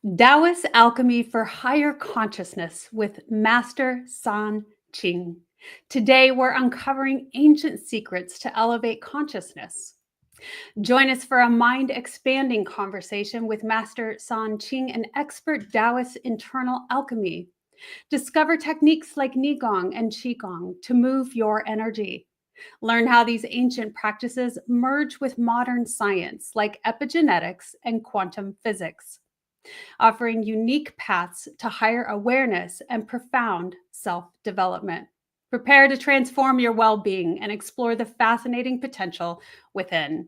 Taoist Alchemy for Higher Consciousness with Master San Qing. Today, we're uncovering ancient secrets to elevate consciousness. Join us for a mind-expanding conversation with Master San Qing, an expert Taoist internal alchemy. Discover techniques like Neigong and Qigong to move your energy. Learn how these ancient practices merge with modern science like epigenetics and quantum physics, offering unique paths to higher awareness and profound self-development. Prepare to transform your well-being and explore the fascinating potential within.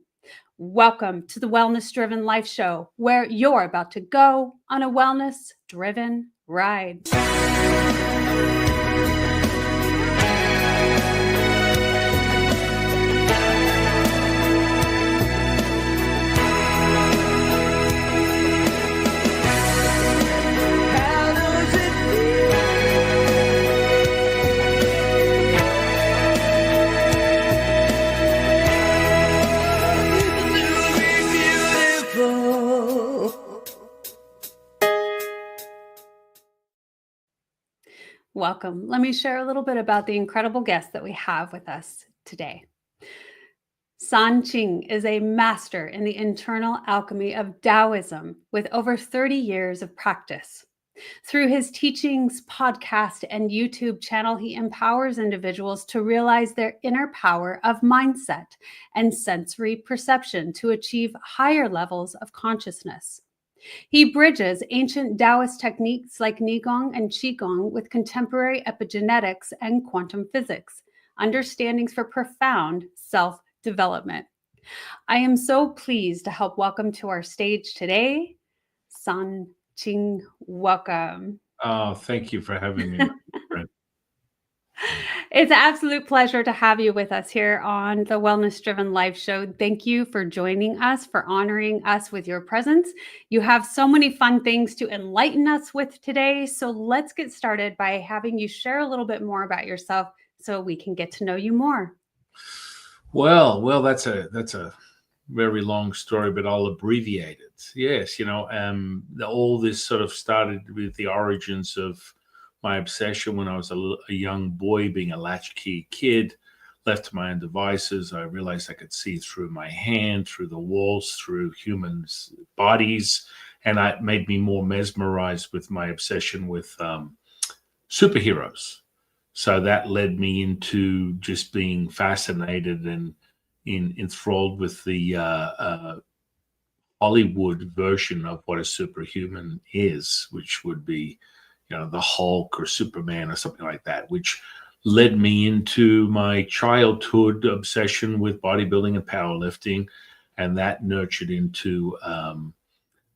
Welcome to the Wellness Driven Life Show, where you're about to go on a wellness-driven ride. Welcome. Let me share a little bit about the incredible guest that we have with us today. San Qing is a master in the internal alchemy of Taoism with over 30 years of practice. Through his teachings, podcast, and YouTube channel, he empowers individuals to realize their inner power of mindset and sensory perception to achieve higher levels of consciousness. He bridges ancient Taoist techniques like Neigong and Qigong with contemporary epigenetics and quantum physics, understandings for profound self-development. I am so pleased to help welcome to our stage today, San Qing. Welcome. Oh, thank you for having me, my friend. It's an absolute pleasure to have you with us here on the Wellness Driven Life Show. Thank you for joining us, for honoring us with your presence. You have so many fun things to enlighten us with today. So let's get started by having you share a little bit more about yourself so we can get to know you more. Well, that's a very long story, but I'll abbreviate it. Yes, all this sort of started with the origins of my obsession when I was a young boy, being a latchkey kid, left to my own devices. I realized I could see through my hand, through the walls, through humans' bodies, and it made me more mesmerized with my obsession with superheroes. So that led me into just being fascinated and enthralled with the Hollywood version of what a superhuman is, which would be the Hulk or Superman or something like that, which led me into my childhood obsession with bodybuilding and powerlifting. And that nurtured into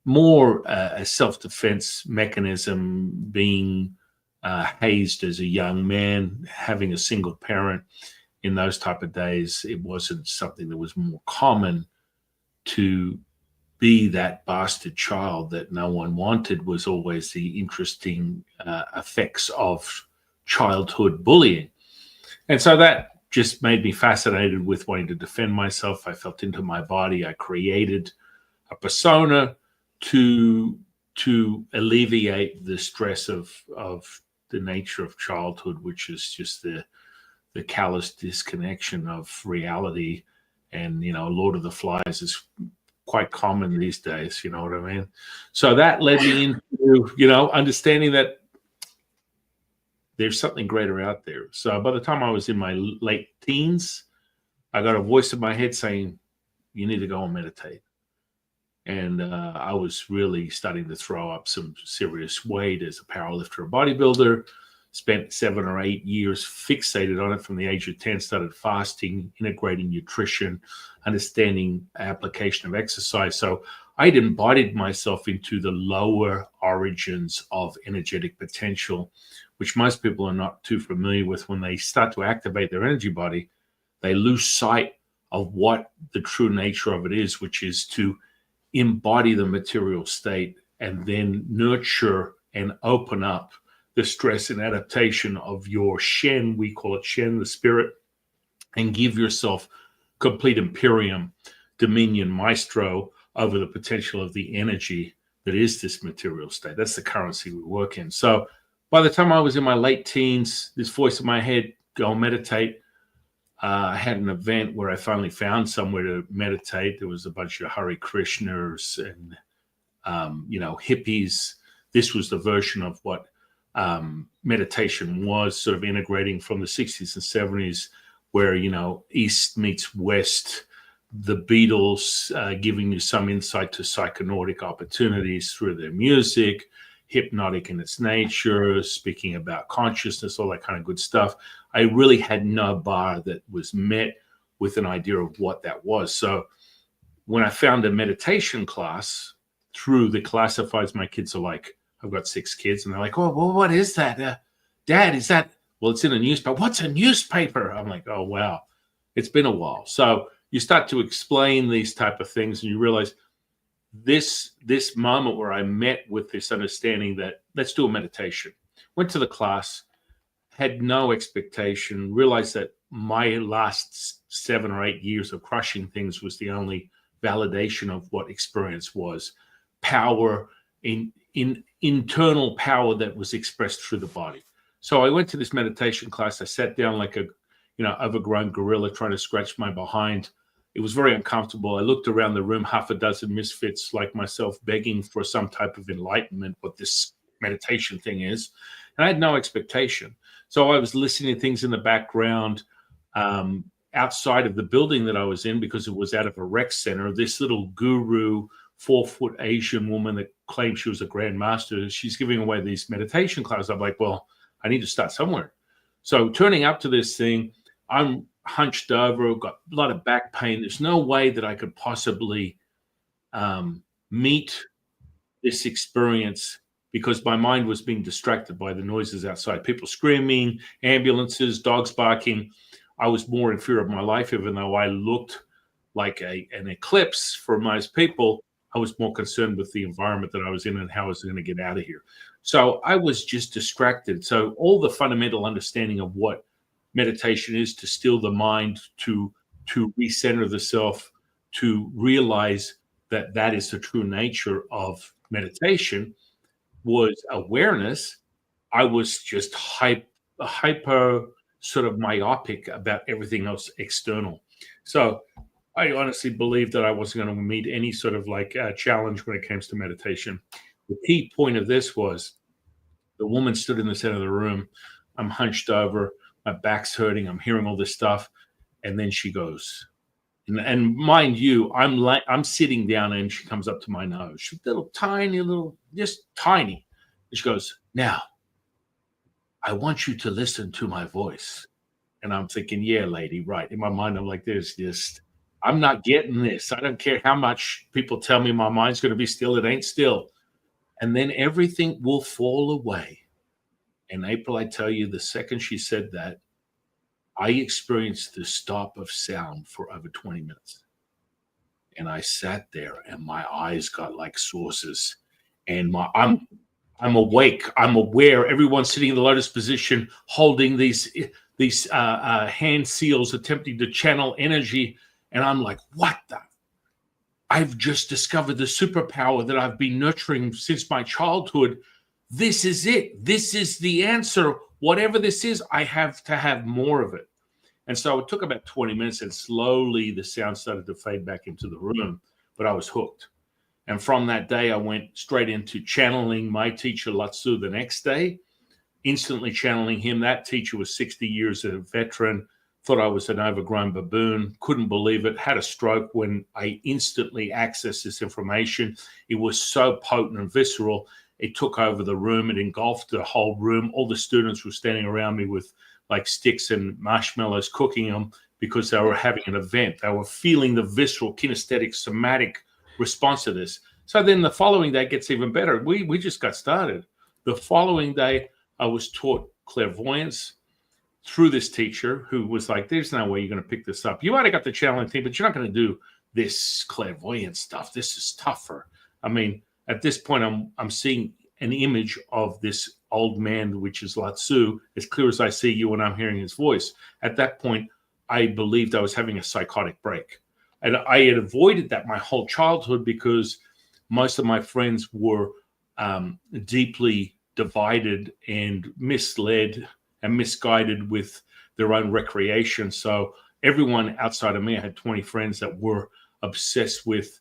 more a self-defense mechanism, being hazed as a young man, having a single parent. In those type of days, it wasn't something that was more common to be that bastard child that no one wanted. Was always the interesting effects of childhood bullying. And so that just made me fascinated with wanting to defend myself. I felt into my body. I created a persona to alleviate the stress of the nature of childhood, which is just the callous disconnection of reality. And, Lord of the Flies is quite common these days, you know what I mean? So that led me into, understanding that there's something greater out there. So by the time I was in my late teens, I got a voice in my head saying, you need to go and meditate. And I was really starting to throw up some serious weight as a powerlifter, a bodybuilder. Spent 7 or 8 years fixated on it from the age of 10, started fasting, integrating nutrition, understanding application of exercise. So I'd embodied myself into the lower origins of energetic potential, which most people are not too familiar with. When they start to activate their energy body, they lose sight of what the true nature of it is, which is to embody the material state and then nurture and open up the stress and adaptation of your Shen, we call it Shen, the spirit, and give yourself complete imperium, dominion, maestro over the potential of the energy that is this material state. That's the currency we work in. So by the time I was in my late teens, this voice in my head, go meditate. I had an event where I finally found somewhere to meditate. There was a bunch of Hare Krishnas and, hippies. This was the version of what meditation was, sort of integrating from the 60s and 70s, where, East meets West, the Beatles giving you some insight to psychonautic opportunities through their music, hypnotic in its nature, speaking about consciousness, all that kind of good stuff. I really had no bar that was met with an idea of what that was. So when I found a meditation class through the classifieds, my kids are like, I've got 6 kids, and they're like, oh, well, what is that? Dad, is that? Well, it's in a newspaper. What's a newspaper? I'm like, oh, wow. It's been a while. So you start to explain these type of things, and you realize this moment where I met with this understanding that let's do a meditation. Went to the class, had no expectation, realized that my last 7 or 8 years of crushing things was the only validation of what experience was. Power, in internal power that was expressed through the body. So I went to this meditation class. I sat down like a overgrown gorilla trying to scratch my behind. It was very uncomfortable. I looked around the room, half a dozen misfits like myself begging for some type of enlightenment, what this meditation thing is. And I had no expectation. So I was listening to things in the background outside of the building that I was in, because it was out of a rec center. This little guru, 4-foot Asian woman that claimed she was a grandmaster, she's giving away these meditation classes. I'm like, well, I need to start somewhere. So turning up to this thing, I'm hunched over, got a lot of back pain. There's no way that I could possibly meet this experience, because my mind was being distracted by the noises outside, people screaming, ambulances, dogs barking. I was more in fear of my life, even though I looked like an eclipse for most people. I was more concerned with the environment that I was in and how I was going to get out of here. So I was just distracted. So all the fundamental understanding of what meditation is, to still the mind, to recenter the self, to realize that that is the true nature of meditation, was awareness. I was just hyper sort of myopic about everything else external. So I honestly believed that I wasn't going to meet any sort of challenge when it comes to meditation. The key point of this was the woman stood in the center of the room. I'm hunched over, my back's hurting, I'm hearing all this stuff. And then she goes, and mind you, I'm sitting down and she comes up to my nose. She's just tiny. And she goes, now, I want you to listen to my voice. And I'm thinking, yeah, lady, right. In my mind, I'm like, I'm not getting this. I don't care how much people tell me my mind's going to be still. It ain't still. And then everything will fall away. And April, I tell you, the second she said that, I experienced the stop of sound for over 20 minutes. And I sat there and my eyes got like saucers. And I'm awake. I'm aware. Everyone's sitting in the lotus position, holding these hand seals, attempting to channel energy. And I'm like, what the? I've just discovered the superpower that I've been nurturing since my childhood. This is it. This is the answer. Whatever this is, I have to have more of it. And so it took about 20 minutes, and slowly the sound started to fade back into the room, but I was hooked. And from that day, I went straight into channeling my teacher, Latsu, the next day, instantly channeling him. That teacher was 60 years a veteran, thought I was an overgrown baboon, couldn't believe it, had a stroke when I instantly accessed this information. It was so potent and visceral. It took over the room. It engulfed the whole room. All the students were standing around me with like sticks and marshmallows, cooking them because they were having an event. They were feeling the visceral, kinesthetic, somatic response to this. So then the following day gets even better. We just got started. The following day, I was taught clairvoyance through this teacher who was like, there's no way you're going to pick this up. You might have got the channeling thing, but you're not going to do this clairvoyance stuff. This is tougher. I mean, at this point, I'm seeing an image of this old man, which is Latsu, as clear as I see you when I'm hearing his voice. At that point, I believed I was having a psychotic break. And I had avoided that my whole childhood because most of my friends were deeply divided and misled and misguided with their own recreation. So everyone outside of me, I had 20 friends that were obsessed with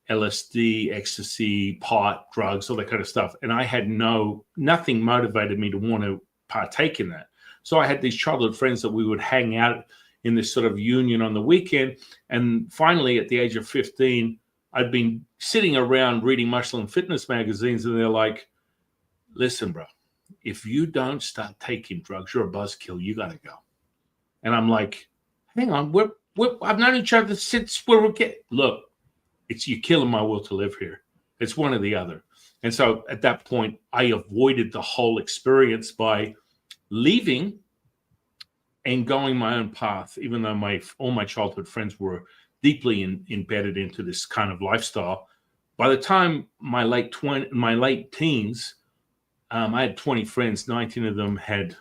LSD, ecstasy, pot, drugs, all that kind of stuff. And I had nothing motivated me to want to partake in that. So I had these childhood friends that we would hang out in this sort of union on the weekend. And finally, at the age of 15, I'd been sitting around reading muscle and fitness magazines, and they're like, listen, bro, if you don't start taking drugs, you're a buzzkill. You got to go. And I'm like, hang on, I've known each other since we were kids. Look, you're killing my will to live here. It's one or the other. And so at that point, I avoided the whole experience by leaving and going my own path, even though all my childhood friends were deeply embedded into this kind of lifestyle. By the time my late teens, I had 20 friends. 19 of them had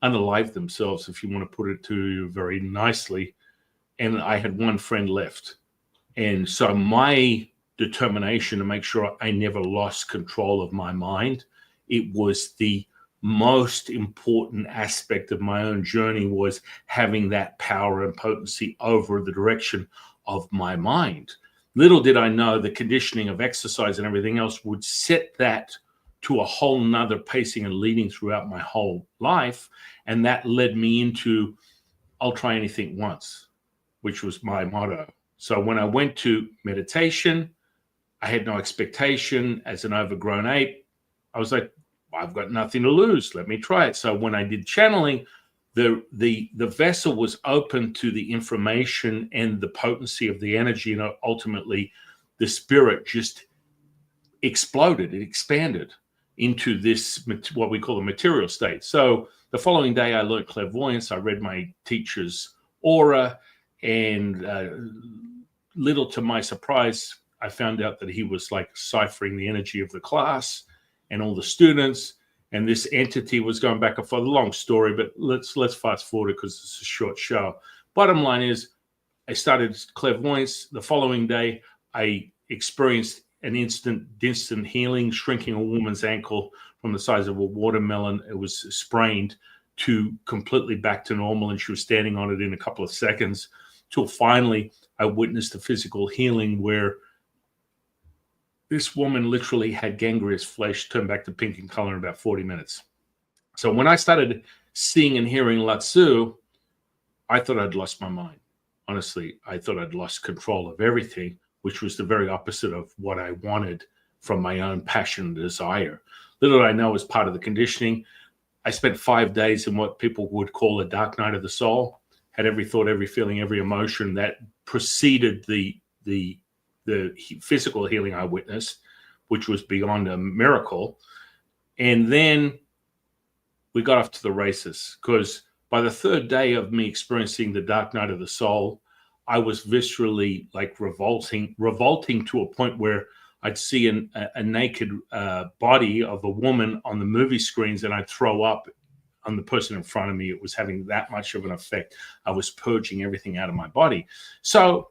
unalived themselves, if you want to put it to you very nicely. And I had one friend left. And so my determination to make sure I never lost control of my mind, it was the most important aspect of my own journey, was having that power and potency over the direction of my mind. Little did I know the conditioning of exercise and everything else would set that to a whole nother pacing and leading throughout my whole life. And that led me into, I'll try anything once, which was my motto. So when I went to meditation, I had no expectation. As an overgrown ape, I was like, I've got nothing to lose. Let me try it. So when I did channeling, the vessel was open to the information and the potency of the energy. And ultimately, the spirit just exploded. It expanded into this, what we call the material state. So the following day, I learned clairvoyance. I read my teacher's aura, and little to my surprise, I found out that he was like ciphering the energy of the class and all the students, and this entity was going back and forth. A long story, but let's fast forward it because it's a short show. Bottom line is, I started clairvoyance. The following day, I experienced an instant healing, shrinking a woman's ankle from the size of a watermelon. It was sprained to completely back to normal, and she was standing on it in a couple of seconds, till finally I witnessed a physical healing where this woman literally had gangrenous flesh turn back to pink in color in about 40 minutes. So when I started seeing and hearing Latsu, I thought I'd lost my mind. Honestly, I thought I'd lost control of everything, which was the very opposite of what I wanted from my own passion and desire. Little did I know, as part of the conditioning, I spent 5 days in what people would call a dark night of the soul. Had every thought, every feeling, every emotion that preceded the physical healing I witnessed, which was beyond a miracle. And then we got off to the races, because by the third day of me experiencing the dark night of the soul, I was viscerally like revolting to a point where I'd see a naked body of a woman on the movie screens, and I'd throw up on the person in front of me. It was having that much of an effect. I was purging everything out of my body. So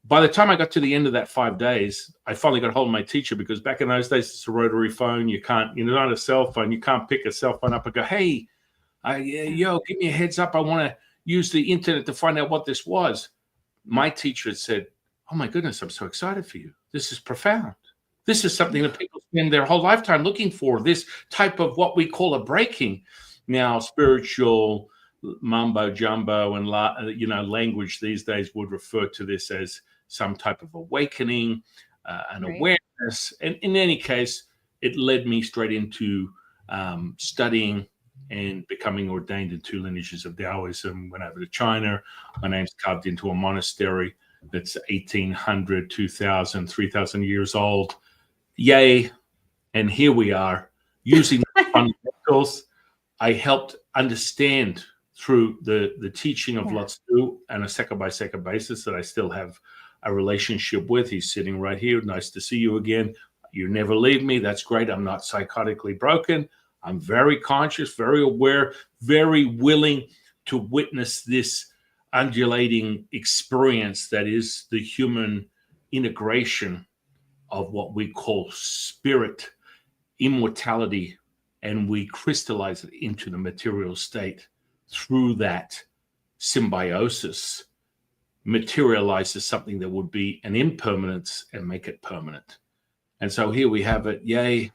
by the time I got to the end of that 5 days, I finally got hold of my teacher, because back in those days, it's a rotary phone. You're not a cell phone. You can't pick a cell phone up and go, hey, give me a heads up. I want to use the internet to find out what this was. My teacher had said, oh my goodness, I'm so excited for you. This is profound. This is something that people spend their whole lifetime looking for, this type of what we call a breaking. Now, spiritual mumbo jumbo and language these days would refer to this as some type of awakening, an awareness. And in any case, it led me straight into studying and becoming ordained in 2 lineages of Taoism. Went over to China. My name's carved into a monastery that's 1,800, 2,000, 3,000 years old. Yay. And here we are using the fundamentals. I helped understand through the teaching of Latsu on a second-by-second basis that I still have a relationship with. He's sitting right here. Nice to see you again. You never leave me. That's great. I'm not psychotically broken. I'm very conscious, very aware, very willing to witness this undulating experience that is the human integration of what we call spirit immortality, and we crystallize it into the material state through that symbiosis, materializes something that would be an impermanence and make it permanent. And so here we have it. Yay,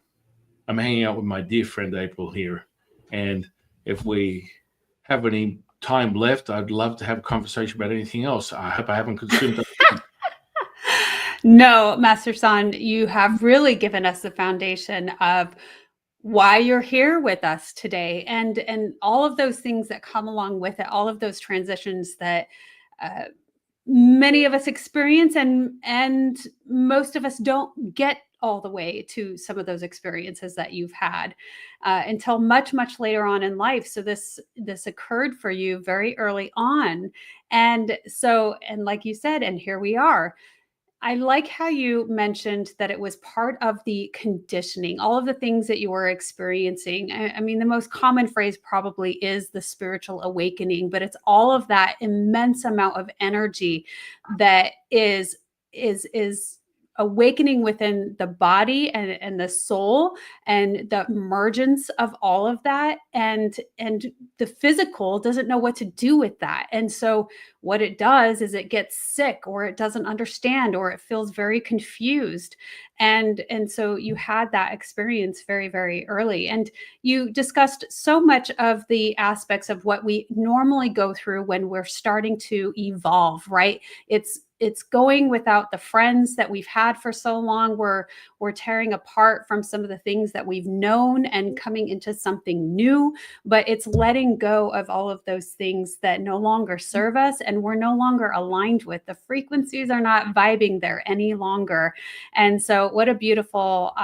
I'm hanging out with my dear friend April here. And if we have any time left, I'd love to have a conversation about anything else. I hope I haven't consumed it. No, Master San, you have really given us the foundation of why you're here with us today, and all of those things that come along with it, all of those transitions that many of us experience, and most of us don't get all the way to some of those experiences that you've had until much later on in life. So this occurred for you very early on, and like you said, and here we are. I like how you mentioned that it was part of the conditioning, all of the things that you were experiencing. I mean, the most common phrase probably is the spiritual awakening, but it's all of that immense amount of energy that is awakening within the body and the soul, and the emergence of all of that, and the physical doesn't know what to do with that. And so what it does is it gets sick, or it doesn't understand, or it feels very confused. And so you had that experience very, very early. And you discussed so much of the aspects of what we normally go through when we're starting to evolve, right? It's going without the friends that we've had for so long. We're tearing apart from some of the things that we've known and coming into something new, but it's letting go of all of those things that no longer serve us and we're no longer aligned with. The frequencies are not vibing there any longer. And so what a beautiful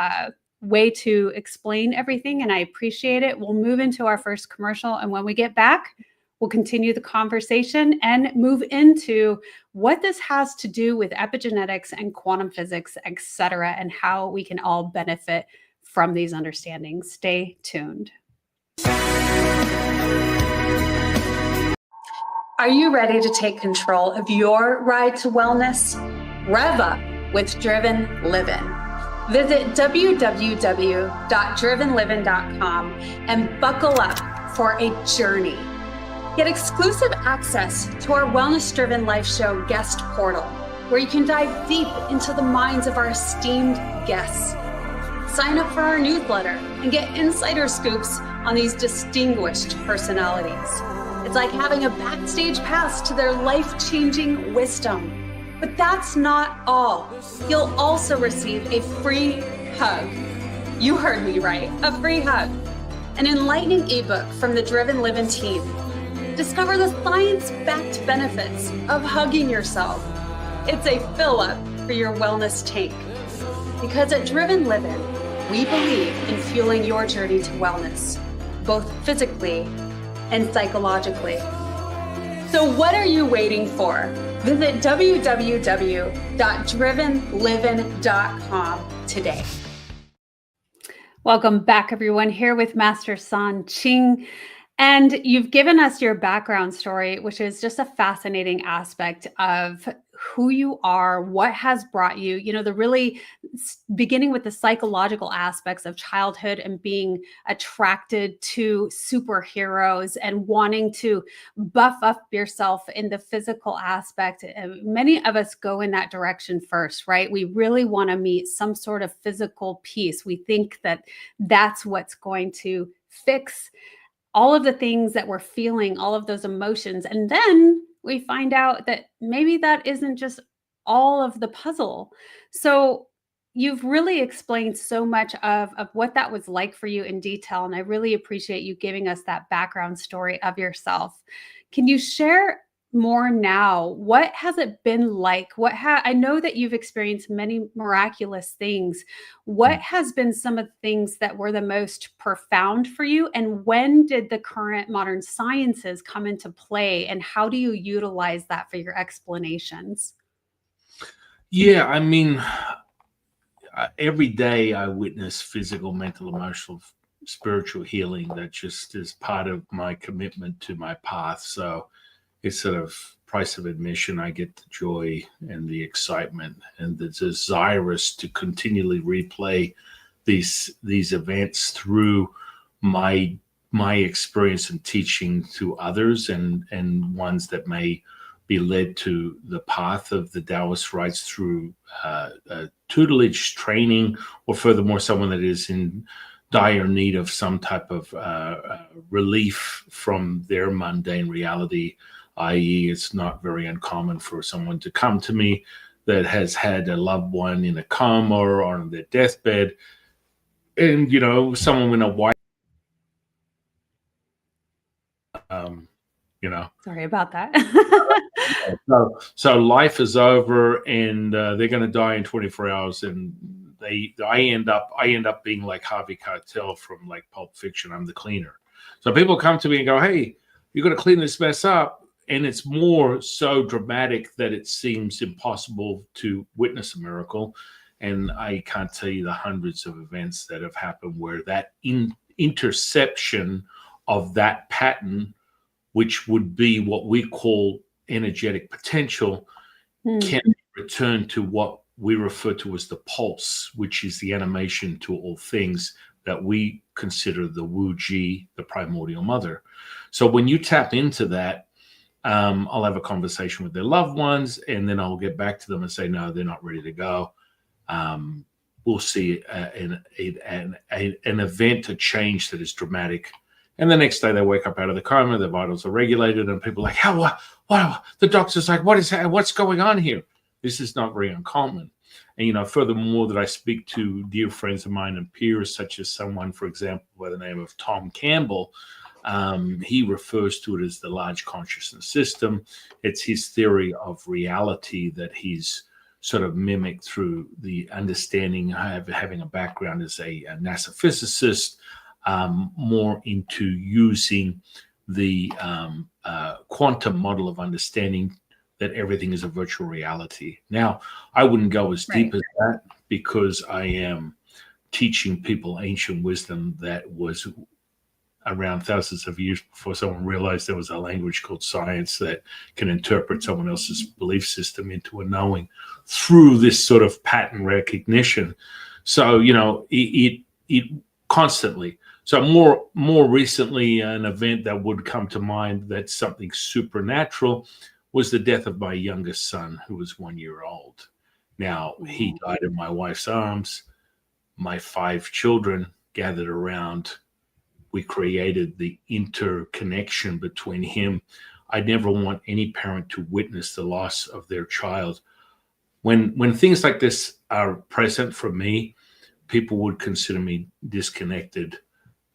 way to explain everything. And I appreciate it. We'll move into our first commercial. And when we get back, we'll continue the conversation and move into what this has to do with epigenetics and quantum physics, etc., and how we can all benefit from these understandings. Stay tuned. Are you ready to take control of your ride to wellness? Rev up with Driven Living. Visit www.drivenliving.com and buckle up for a journey. Get exclusive access to our Wellness Driven Life Show guest portal, where you can dive deep into the minds of our esteemed guests. Sign up for our newsletter and get insider scoops on these distinguished personalities. It's like having a backstage pass to their life-changing wisdom. But that's not all. You'll also receive a free hug. You heard me right, a free hug. An enlightening ebook from the Driven Living team. Discover the science-backed benefits of hugging yourself. It's a fill-up for your wellness tank. Because at Driven Living, we believe in fueling your journey to wellness, both physically and psychologically. So what are you waiting for? Visit www.drivenliving.com today. Welcome back, everyone, here with Master San Qing. And you've given us your background story, which is just a fascinating aspect of who you are, what has brought you, the really beginning with the psychological aspects of childhood and being attracted to superheroes and wanting to buff up yourself in the physical aspect. Many of us go in that direction first, right? We really want to meet some sort of physical peace. We think that that's what's going to fix all of the things that we're feeling, all of those emotions. And then we find out that maybe that isn't just all of the puzzle. So you've really explained so much of what that was like for you in detail. And I really appreciate you giving us that background story of yourself. Can you share more now? What has it been like? I know that you've experienced many miraculous things. What has been some of the things that were the most profound for you? And when did the current modern sciences come into play? And how do you utilize that for your explanations? Yeah, I mean, every day I witness physical, mental, emotional, spiritual healing. That just is part of my commitment to my path. So it's sort of price of admission, I get the joy and the excitement and the desirous to continually replay these events through my experience in teaching to others, and ones that may be led to the path of the Taoist rites through tutelage, training, or furthermore, someone that is in dire need of some type of relief from their mundane reality, i.e., it's not very uncommon for someone to come to me that has had a loved one in a coma or on their deathbed, and someone in a white Sorry about that. so life is over, and they're going to die in 24 hours, and I end up being like Harvey Keitel from like Pulp Fiction. I'm the cleaner. So people come to me and go, "Hey, you got to clean this mess up," and it's more so dramatic that it seems impossible to witness a miracle. And I can't tell you the hundreds of events that have happened where that interception of that pattern, which would be what we call energetic potential, can return to what we refer to as the pulse, which is the animation to all things that we consider the Wu Ji, the primordial mother. So when you tap into that, I'll have a conversation with their loved ones, and then I'll get back to them and say, no, they're not ready to go. We'll see an event, a change that is dramatic. And the next day they wake up out of the coma, their vitals are regulated, and people are like, wow, the doctor's like, what's going on here? This is not very uncommon. And, furthermore, that I speak to dear friends of mine and peers, such as someone, for example, by the name of Tom Campbell. He refers to it as the large consciousness system. It's his theory of reality that he's sort of mimicked through the understanding of having a background as a NASA physicist, more into using the quantum model of understanding that everything is a virtual reality. Now, I wouldn't go as deep as that, because I am teaching people ancient wisdom that was around thousands of years before someone realized there was a language called science that can interpret someone else's belief system into a knowing through this sort of pattern recognition. So, it constantly. So more recently, an event that would come to mind that's something supernatural was the death of my youngest son, who was 1 year old. Now, he died in my wife's arms. My 5 children gathered around. We created the interconnection between him. I never want any parent to witness the loss of their child. When things like this are present for me, people would consider me disconnected,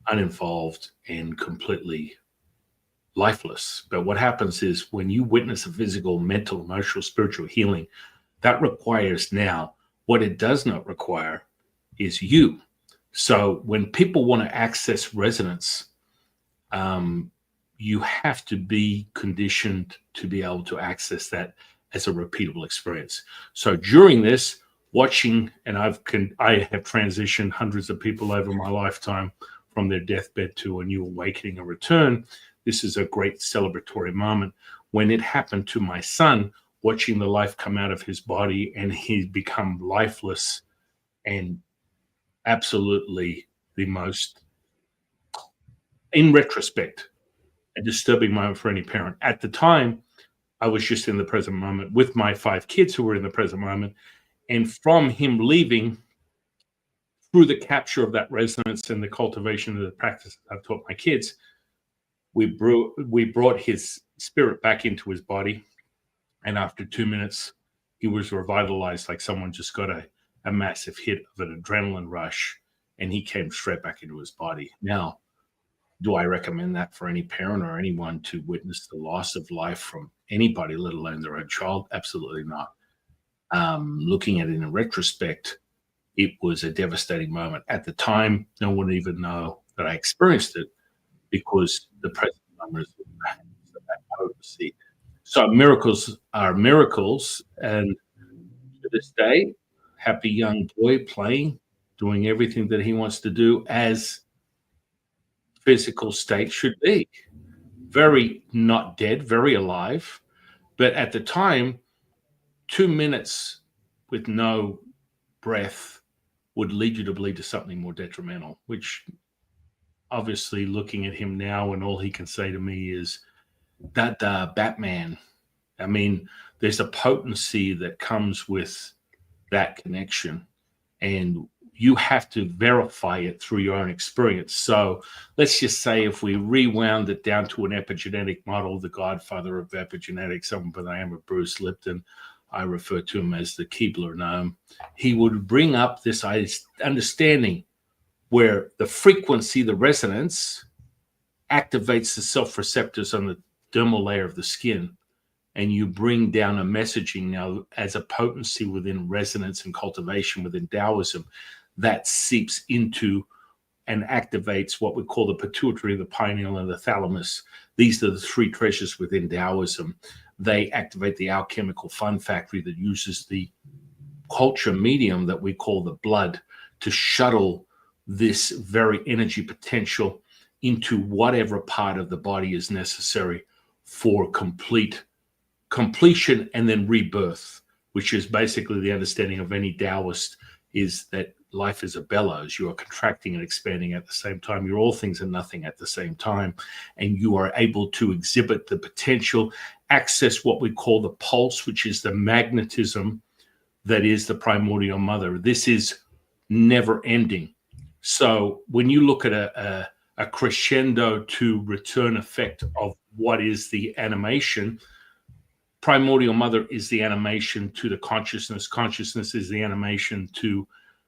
uninvolved, and completely lifeless. But what happens is when you witness a physical, mental, emotional, spiritual healing, that requires now, what it does not require is you. So when people want to access resonance, you have to be conditioned to be able to access that as a repeatable experience. So during this, watching, and I have transitioned hundreds of people over my lifetime from their deathbed to a new awakening and return. This is a great celebratory moment. When it happened to my son, watching the life come out of his body and he's become lifeless, and absolutely the most, in retrospect, a disturbing moment for any parent. At the time, I was just in the present moment with my 5 kids who were in the present moment. And from him leaving, through the capture of that resonance and the cultivation of the practice I've taught my kids, we brought his spirit back into his body. And after 2 minutes, he was revitalized, like someone just got a massive hit of an adrenaline rush, and he came straight back into his body. Now, do I recommend that for any parent or anyone to witness the loss of life from anybody, let alone their own child? Absolutely not. Looking at it in retrospect, it was a devastating moment. At the time, no one even know that I experienced it, because the present moment is that potency. So miracles are miracles, and to this day, happy young boy playing, doing everything that he wants to do as physical state should be. Very not dead, very alive. But at the time, 2 minutes with no breath would lead you to believe to something more detrimental, which obviously looking at him now and all he can say to me is that Batman. I mean, there's a potency that comes with that connection, and you have to verify it through your own experience. So let's just say if we rewound it down to an epigenetic model, the godfather of epigenetics, someone by the name of Bruce Lipton, I refer to him as the Keebler gnome, he would bring up this understanding where the frequency, the resonance, activates the self-receptors on the dermal layer of the skin, and you bring down a messaging now as a potency within resonance and cultivation within Taoism that seeps into and activates what we call the pituitary, the pineal, and the thalamus. These are the three treasures within Taoism. They activate the alchemical fun factory that uses the culture medium that we call the blood to shuttle this very energy potential into whatever part of the body is necessary for completion and then rebirth, which is basically the understanding of any Taoist, is that life is a bellows. You are contracting and expanding at the same time. You're all things and nothing at the same time. And you are able to exhibit the potential, access what we call the pulse, which is the magnetism that is the primordial mother. This is never ending. So when you look at a crescendo to return effect of what is the animation, primordial mother is the animation to the consciousness. Consciousness is the animation to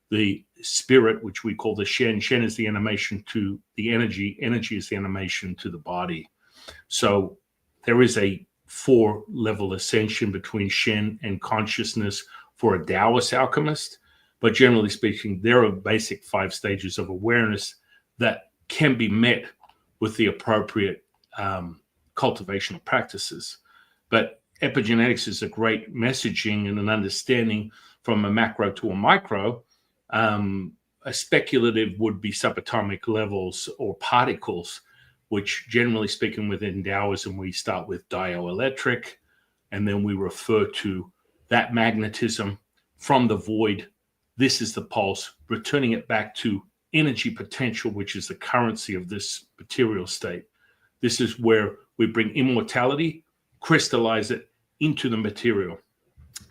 the spirit, which we call the Shen. Shen is the animation to the energy. Energy is the animation to the body. So there is a 4-level ascension between Shen and consciousness for a Taoist alchemist. But generally speaking, there are basic 5 stages of awareness that can be met with the appropriate cultivational practices. But epigenetics is a great messaging and an understanding from a macro to a micro. A speculative would be subatomic levels or particles, which generally speaking within Taoism, we start with dioelectric, and then we refer to that magnetism from the void. This is the pulse, returning it back to energy potential, which is the currency of this material state. This is where we bring immortality, crystallize it into the material.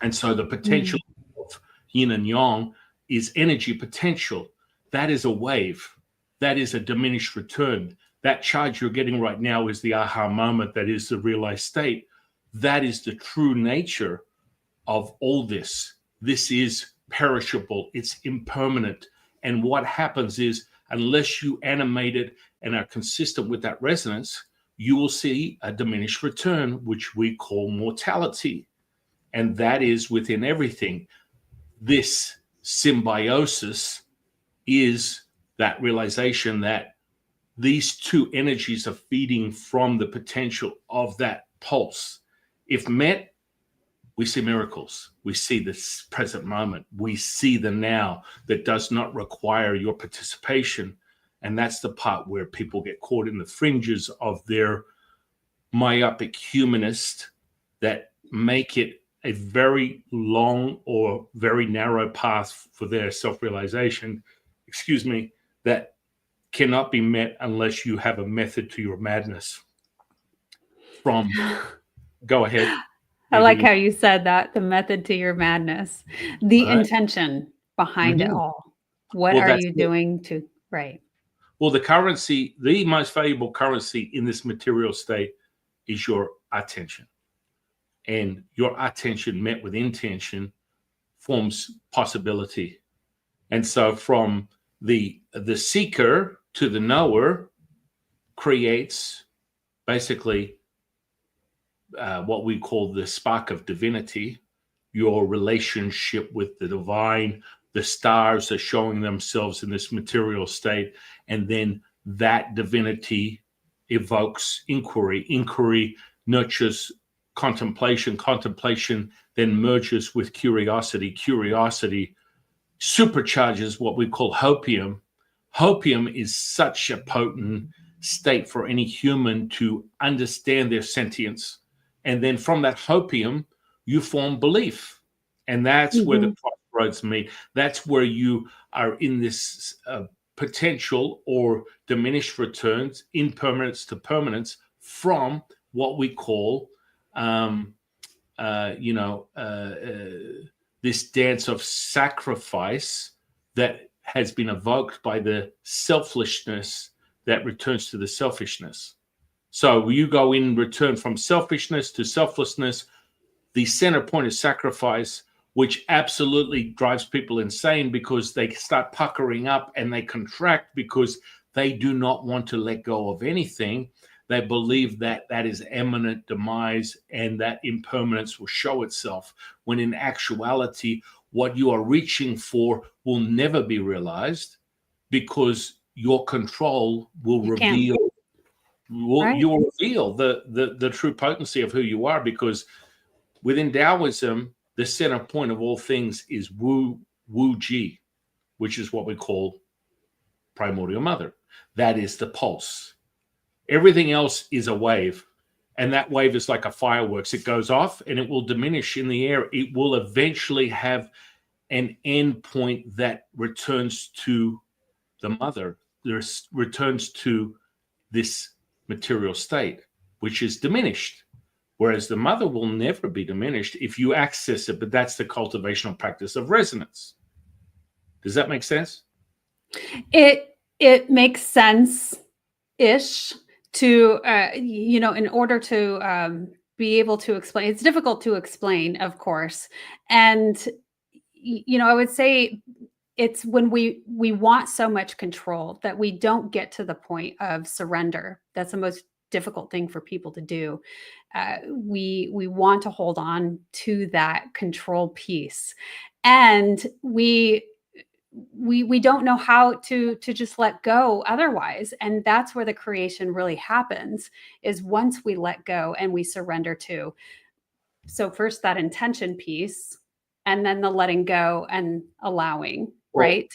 And so the potential of yin and yang is energy potential. That is a wave. That is a diminished return. That charge you're getting right now is the aha moment. That is the realized state. That is the true nature of all this. This is perishable. It's impermanent. And what happens is, unless you animate it and are consistent with that resonance, you will see a diminished return, which we call mortality. And that is within everything. This symbiosis is that realization that these two energies are feeding from the potential of that pulse. If met, we see miracles. We see this present moment. We see the now that does not require your participation. And that's the part where people get caught in the fringes of their myopic humanist that make it a very long or very narrow path for their self-realization, that cannot be met unless you have a method to your madness. Go ahead. I like how you said that, the method to your madness, the intention behind it all. What are you doing to, right? Well, the currency, the most valuable currency in this material state is your attention. And your attention met with intention forms possibility. And so from the seeker to the knower creates basically what we call the spark of divinity, your relationship with the divine. The stars are showing themselves in this material state, and then that divinity evokes inquiry. Inquiry nurtures contemplation. Contemplation then merges with curiosity. Curiosity supercharges what we call hopium. Hopium is such a potent state for any human to understand their sentience And then from that hopium, you form belief. And that's where the crossroads meet. That's where you are in this potential or diminished returns, impermanence to permanence, from what we call, this dance of sacrifice that has been evoked by the selflessness that returns to the selfishness. So you go in return from selfishness to selflessness. The center point is sacrifice, which absolutely drives people insane because they start puckering up and they contract because they do not want to let go of anything. They believe that that is imminent demise and that impermanence will show itself, when in actuality, what you are reaching for will never be realized, because your control will reveal the true potency of who you are. Because within Taoism, the center point of all things is Wu Ji, which is what we call primordial mother. That is the pulse. Everything else is a wave, and that wave is like a fireworks. It goes off and it will diminish in the air. It will eventually have an end point that returns to the mother. Returns to this material state, which is diminished. Whereas the mother will never be diminished if you access it, but that's the cultivational practice of resonance. Does that make sense? It makes sense-ish to, in order to be able to explain. It's difficult to explain, of course. And, I would say it's when we want so much control that we don't get to the point of surrender. That's the most difficult thing for people to do. We want to hold on to that control piece, and we don't know how to just let go otherwise. And that's where the creation really happens, is once we let go and we surrender to. So first that intention piece, and then the letting go and allowing, right?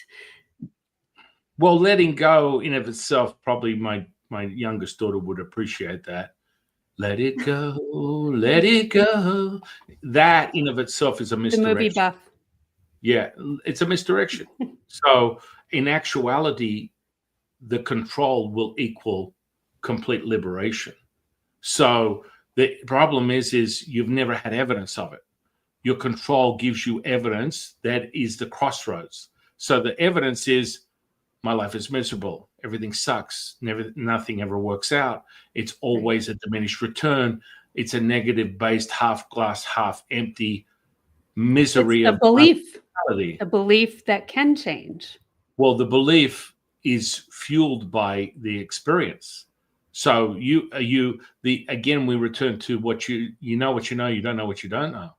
Well, letting go in of itself, probably my youngest daughter would appreciate that. Let it go, let it go. That in of itself is a misdirection. The movie buff. Yeah, it's a misdirection. So in actuality, the control will equal complete liberation. So the problem is you've never had evidence of it. Your control gives you evidence that is the crossroads. So the evidence is, my life is miserable. Everything sucks. Nothing ever works out. It's always a diminished return. It's a negative-based, half glass, half empty misery of belief. A belief that can change. Well, the belief is fueled by the experience. So again, we return to what you know what you know, you don't know what you don't know.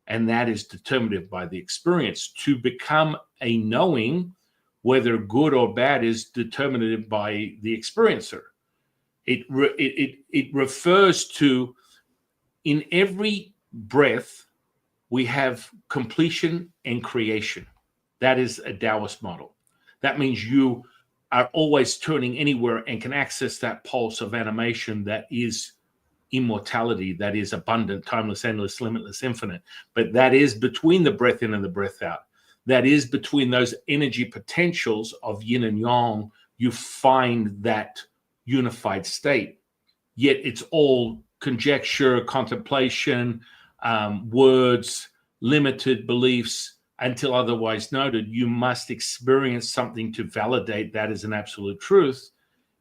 And that is determinative by the experience. To become a knowing, whether good or bad, is determinative by the experiencer. It refers to, in every breath, we have completion and creation. That is a Taoist model. That means you are always turning anywhere and can access that pulse of animation that is immortality, that is abundant, timeless, endless, limitless, infinite. But that is between the breath in and the breath out. That is between those energy potentials of yin and yang. You find that unified state. Yet it's all conjecture, contemplation, words, limited beliefs. Until otherwise noted, you must experience something to validate that as an absolute truth.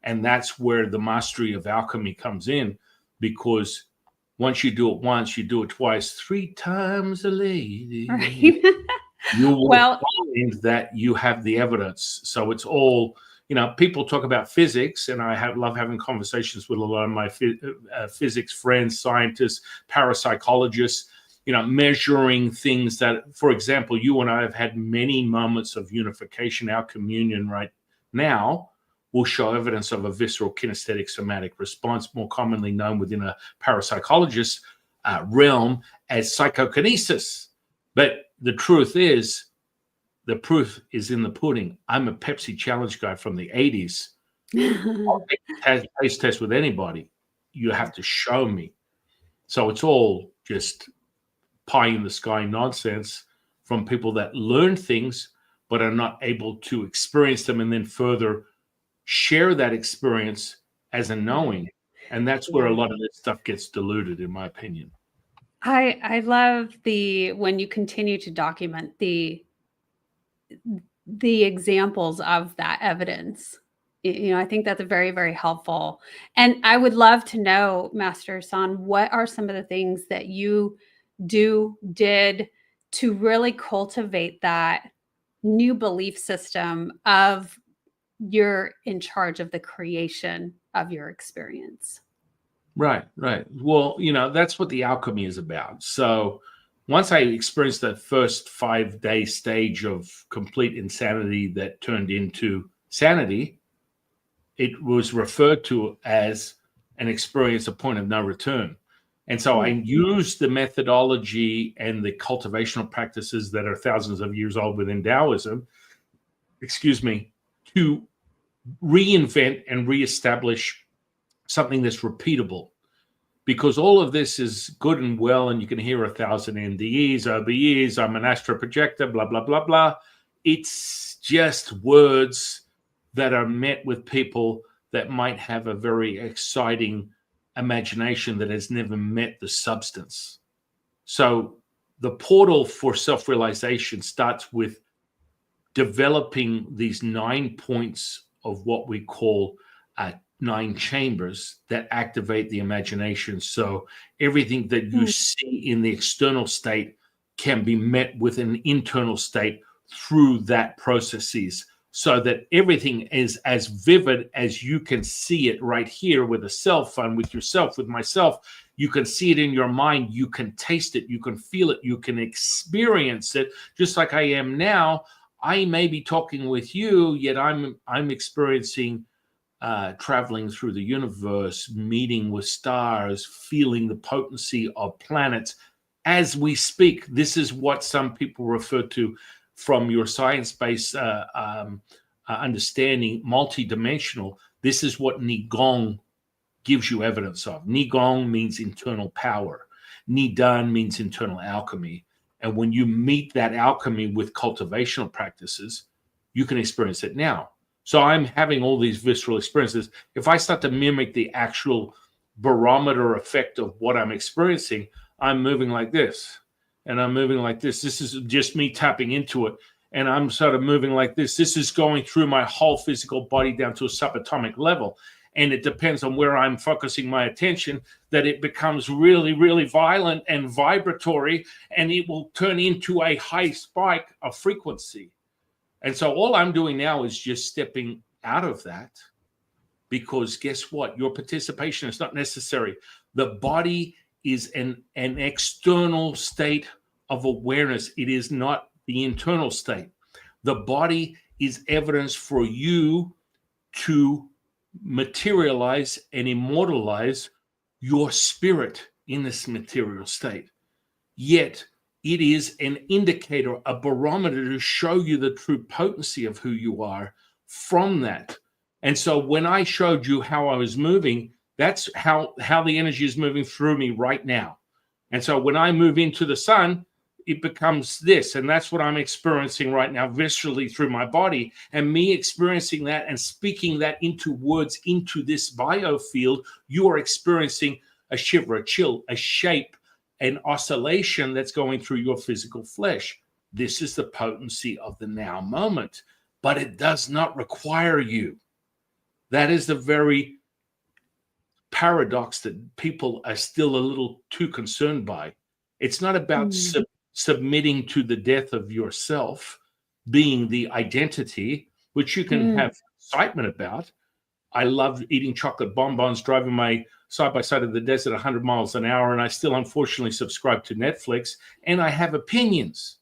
And that's where the mastery of alchemy comes in, because once you do it once, you do it twice, 3 times a lady. Right. You will find that you have the evidence. So it's all, people talk about physics, and I love having conversations with a lot of my physics friends, scientists, parapsychologists, measuring things that, for example, you and I have had many moments of unification. Our communion right now will show evidence of a visceral kinesthetic somatic response, more commonly known within a parapsychologist realm as psychokinesis. But the truth is, the proof is in the pudding. I'm a Pepsi challenge guy from the 80s. I'll take a taste test with anybody. You have to show me. So it's all just pie in the sky nonsense from people that learn things but are not able to experience them and then further share that experience as a knowing. And that's where a lot of this stuff gets diluted, in my opinion. I love when you continue to document the examples of that evidence. I think that's very, very helpful. And I would love to know, Master San, what are some of the things that you did to really cultivate that new belief system of you're in charge of the creation of your experience? Right. Well, that's what the alchemy is about. So once I experienced that first 5-day stage of complete insanity that turned into sanity, it was referred to as an experience, a point of no return. And so I used the methodology and the cultivational practices that are thousands of years old within Taoism, to reinvent and reestablish something that's repeatable. Because all of this is good and well, and you can hear 1,000 NDEs, OBEs, I'm an astro projector, blah, blah, blah, blah. It's just words that are met with people that might have a very exciting imagination that has never met the substance. So the portal for self-realization starts with developing these 9 points of what we call 9 chambers that activate the imagination. So everything that you see in the external state can be met with an internal state through that processes, so that everything is as vivid as you can see it right here with a cell phone, with yourself, with myself. You can see it in your mind. You can taste it. You can feel it. You can experience it, just like I am now. I may be talking with you, yet I'm experiencing traveling through the universe, meeting with stars, feeling the potency of planets as we speak. This is what some people refer to from your science-based understanding, multidimensional. This is what Neigong gives you evidence of. Neigong means internal power. Nidan means internal alchemy. And when you meet that alchemy with cultivational practices, you can experience it now. So I'm having all these visceral experiences. If I start to mimic the actual barometer effect of what I'm experiencing, I'm moving like this, and I'm moving like this. This is just me tapping into it, and I'm sort of moving like this. This is going through my whole physical body down to a subatomic level. And it depends on where I'm focusing my attention that it becomes really, really violent and vibratory, and it will turn into a high spike of frequency. And so all I'm doing now is just stepping out of that, because guess what? Your participation is not necessary. The body is an external state of awareness. It is not the internal state. The body is evidence for you to materialize and immortalize your spirit in this material state. Yet it is an indicator, a barometer to show you the true potency of who you are from that. And so when I showed you how I was moving, that's how the energy is moving through me right now. And so when I move into the sun, it becomes this, and that's what I'm experiencing right now viscerally through my body. And me experiencing that and speaking that into words, into this biofield, you are experiencing a shiver, a chill, a shape, an oscillation that's going through your physical flesh. This is the potency of the now moment, but it does not require you. That is the very paradox that people are still a little too concerned by. It's not about submitting to the death of yourself, being the identity, which you can have excitement about. I love eating chocolate bonbons, driving my side-by-side of the desert 100 miles an hour, and I still unfortunately subscribe to Netflix, and I have opinions.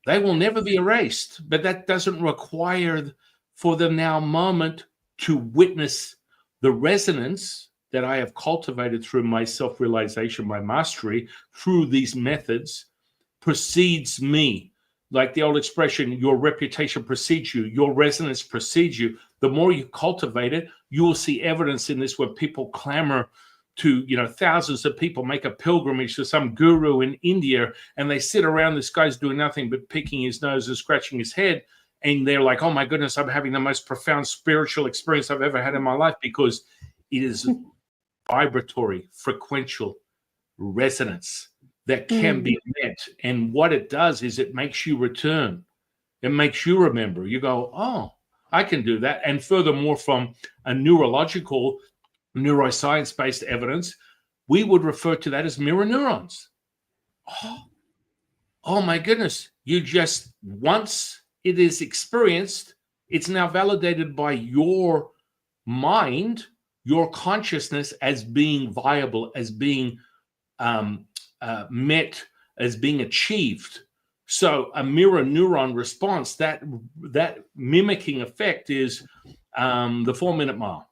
They will never be erased, but that doesn't require for the now moment to witness the resonance that I have cultivated through my self-realization, my mastery, through these methods, precedes me. Like the old expression, your reputation precedes you, your resonance precedes you. The more you cultivate it, you will see evidence in this where people clamor thousands of people make a pilgrimage to some guru in India, and they sit around, this guy's doing nothing but picking his nose and scratching his head, and they're like, oh my goodness, I'm having the most profound spiritual experience I've ever had in my life, because it is vibratory, frequential resonance that can be met. And what it does is it makes you return. It makes you remember. You go, oh, I can do that. And furthermore, from a neuroscience-based evidence, we would refer to that as mirror neurons. Oh my goodness. You just, once it is experienced, it's now validated by your mind, your consciousness, as being viable, as being met, as being achieved. So a mirror neuron response, that mimicking effect is the 4-minute mile,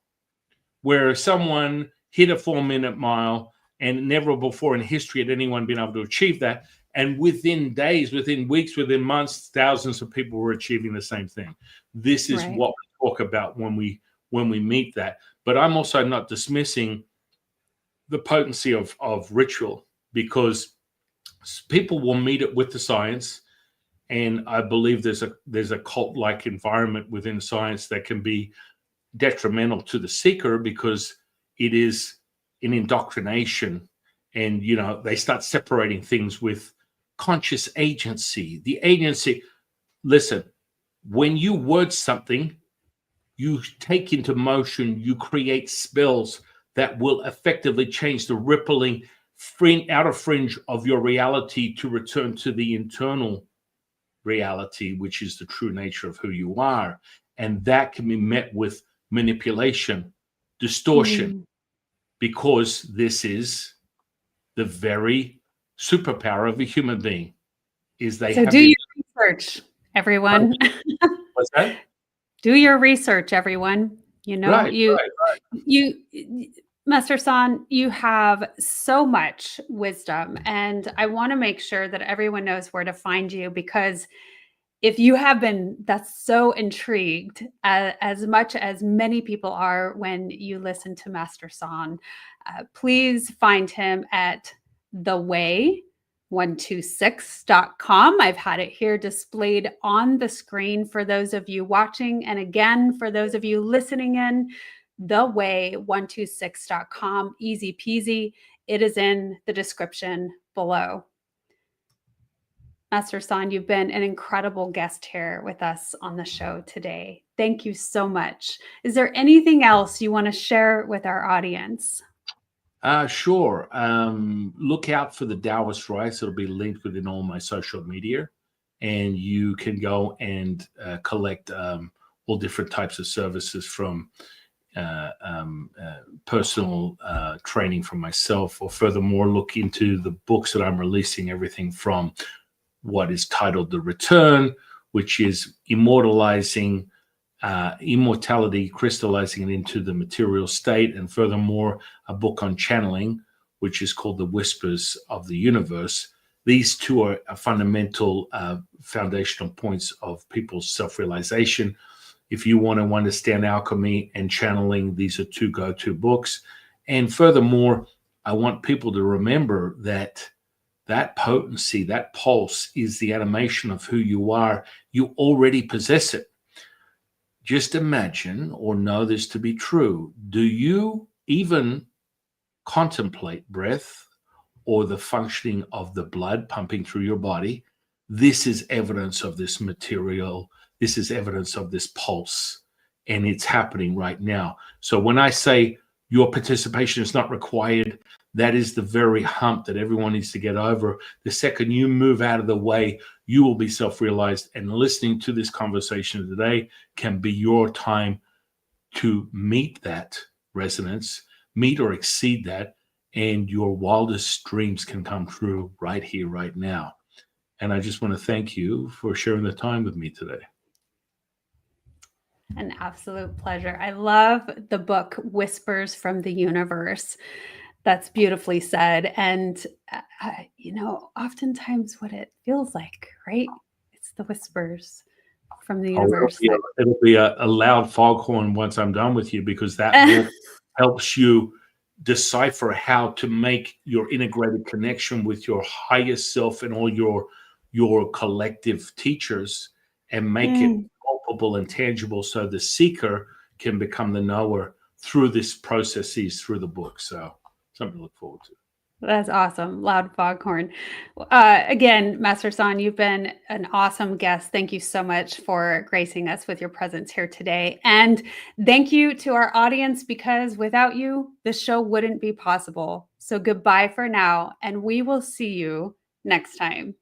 where someone hit a 4-minute mile, and never before in history had anyone been able to achieve that. And within days, within weeks, within months, thousands of people were achieving the same thing. This is what we talk about when we meet that. But I'm also not dismissing the potency of ritual, because people will meet it with the science. And I believe there's a cult-like environment within science that can be detrimental to the seeker, because it is an indoctrination, and they start separating things with conscious agency. The agency, listen, when you word something, you take into motion, you create spells that will effectively change the rippling outer fringe of your reality to return to the internal reality, which is the true nature of who you are. And that can be met with manipulation, distortion, because this is the very superpower of a human being. So do your research, everyone. What's that? Do your research, everyone. Right. Master San, you have so much wisdom, and I want to make sure that everyone knows where to find you, because if you have been, that's so intrigued, as much as many people are when you listen to Master San, please find him at theway126.com. I've had it here displayed on the screen for those of you watching. And again, for those of you listening in, theway126.com, easy peasy. It is in the description below. Master San, you've been an incredible guest here with us on the show today. Thank you so much. Is there anything else you want to share with our audience? Sure. Look out for the Taoist Rice. It'll be linked within all my social media, and you can go and collect all different types of services, from personal training from myself, or furthermore, look into the books that I'm releasing, everything from what is titled The Return, which is immortalizing immortality, crystallizing it into the material state, and furthermore, a book on channeling, which is called The Whispers of the Universe. These two are fundamental foundational points of people's self-realization. If you want to understand alchemy and channeling, these are two go-to books. And furthermore, I want people to remember that potency, that pulse, is the animation of who you are. You already possess it. Just imagine, or know this to be true, do you even contemplate breath or the functioning of the blood pumping through your body? This is evidence of this material. This is evidence of this pulse, and it's happening right now. So when I say your participation is not required, that is the very hump that everyone needs to get over. The second you move out of the way, you will be self-realized. And listening to this conversation today can be your time to meet that resonance, meet or exceed that, and your wildest dreams can come true right here, right now. And I just want to thank you for sharing the time with me today. An absolute pleasure. I love the book Whispers from the Universe. That's beautifully said. And, oftentimes what it feels like, right? It's the whispers from the universe. It'll be a loud foghorn once I'm done with you, because that helps you decipher how to make your integrated connection with your higher self and all your collective teachers, and make it palpable and tangible, so the seeker can become the knower through this processes, through the book. So something to look forward to. That's awesome. Loud foghorn. Again, Master San, you've been an awesome guest. Thank you so much for gracing us with your presence here today. And thank you to our audience, because without you, this show wouldn't be possible. So goodbye for now, and we will see you next time.